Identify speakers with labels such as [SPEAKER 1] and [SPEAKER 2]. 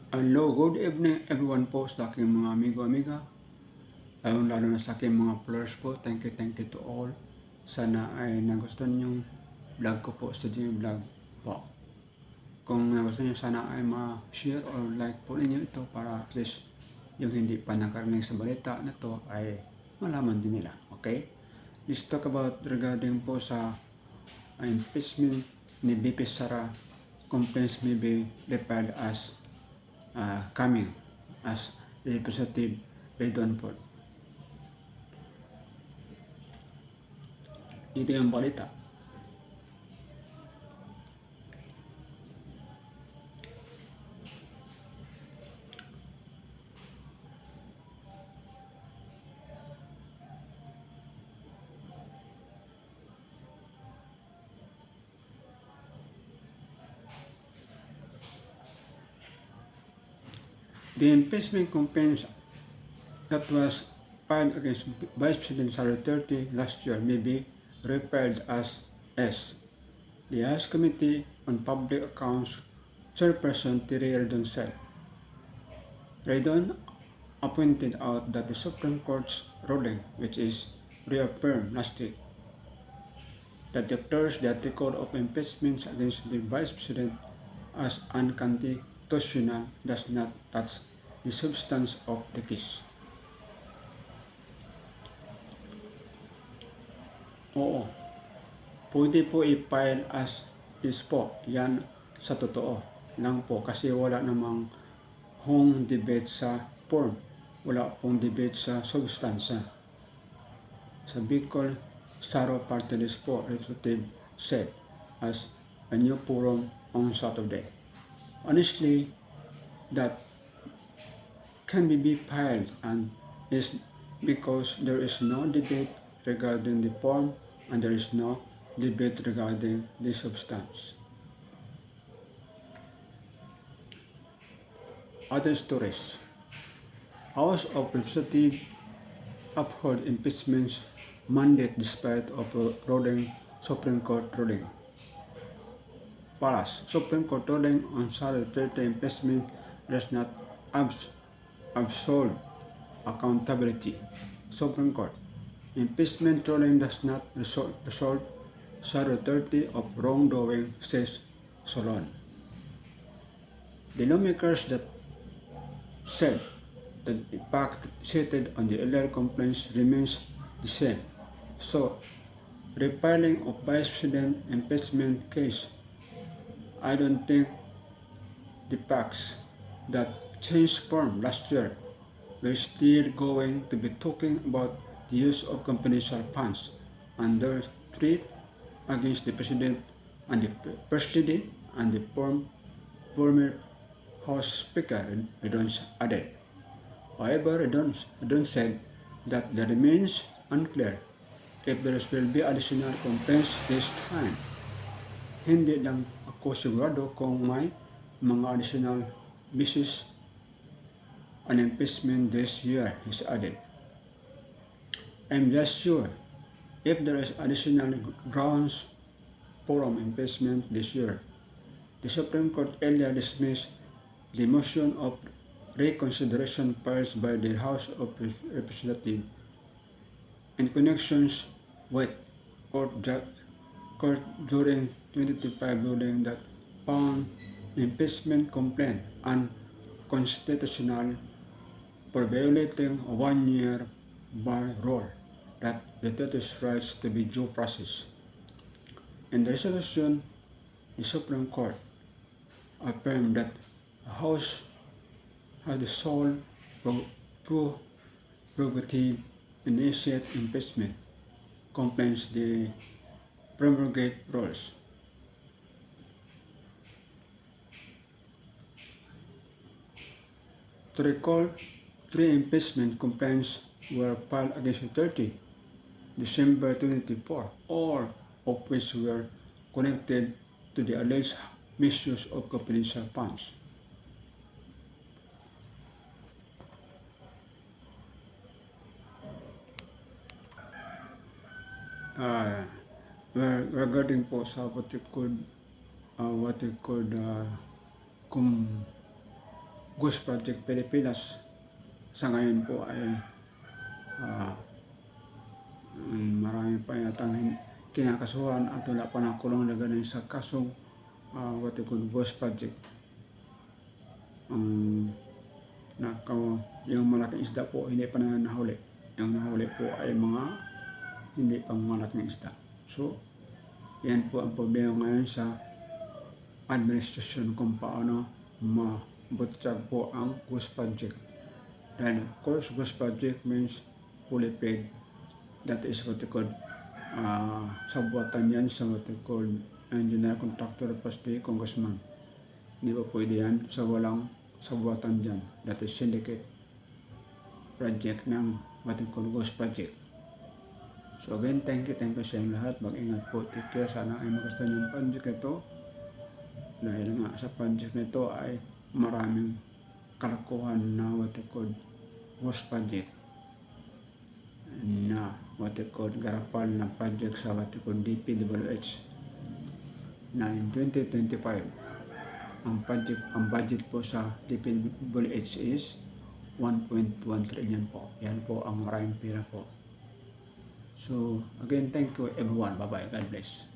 [SPEAKER 1] Hello, good evening everyone po sa aking mga amigo-amiga. Lalo na sa aking mga followers po. Thank you to all. Sana ay nagustuhan yung vlog ko po sa Jimmy Vlog po. Kung nagustuhan nyo, sana ay ma-share or like po ninyo ito para at least yung hindi pa nakarinig sa balita na to ay malaman din nila. Okay? Let's talk about regarding po sa impeachment ni VP Sara. Complaints may be referred as coming as Representative Redon po. Ito yung balita. The impeachment complaint that was filed against Vice President Sara Duterte last year may be referred as S. The House Committee on Public Accounts Chairperson Terry Redon said. Redon pointed out that the Supreme Court's ruling, which is reaffirmed last week, that declares the article of impeachment against the Vice President as unconstitutional, does not touch the substance of the case. Oo, pwede po i-file as is po. Yan sa totoo lang po kasi wala namang home debate sa form. Wala pong debate sa substansya. Sa Bicol, Saro Party List po, Representative said as a new forum on Saturday. Honestly, that can be filed and is because there is no debate regarding the form and there is no debate regarding the substance. Other stories. House of Representatives upheld impeachment's mandate despite of ruling Supreme Court ruling. Palace. Supreme Court ruling on Sara Duterte impeachment does not absolve accountability. Supreme Court. Impeachment ruling does not absolve Sara Duterte of wrongdoing, says Solon. The lawmakers that said that the fact cited on the earlier complaints remains the same. So, refiling of Vice President impeachment case, I don't think the facts that changed form last year, we're still going to be talking about the use of confidential funds and their threat against the President and the First Lady and the former House Speaker, Redon added. However, Redon said that it remains unclear if there will be additional complaints this time. Hindi lang ako sigurado kung may mga additional bisis on impeachment this year, he added. I'm just sure if there is additional grounds for impeachment this year. The Supreme Court earlier dismissed the motion of reconsideration filed by the House of Representatives in connections with court during 2025 ruling that found impeachment complaint unconstitutional for violating a one-year bar rule that Duterte's rights to be due process. In the resolution, the Supreme Court affirmed that the House has the sole prerogative to initiate impeachment complaints the promulgate rules. To recall, 3 impeachment complaints were filed against Duterte December 2024, all of which were connected to the alleged misuse of confidential funds. Regarding po sa what you could Ghost Project Pilipinas sa ngayon po ay marami pa yatang kinakasuhan at wala pa nakulong na ganun sa kasong what you call Ghost Project. Yung malaking isda po hindi pa na nahuli. Yung nahuli po ay mga hindi pang malaking isda. So yan po ang problema ngayon sa administrasyon kung paano mabutyag po ang Ghost Project. Dahil of course Ghost Project means fully paid. That is what you call sabuatan yan sa what you call engineer, contractor, pasti, congressman. Hindi pa pwede yan sa walang sabuatan dyan. That is syndicate project ng what you call Ghost Project. So again, thank you sa inyong lahat. Mag-ingat po, take care. Sana ay magustuhan yung project nito. Dahil nga sa project nito ay maraming kalakuhan na what you call Ghost Project na what you call garapal na project sa what you call DPWH na in 2025 ang budget po sa DPWH is 1.1 trillion po. Yan po ang maraming pera po. So again, thank you everyone. Bye bye. God bless.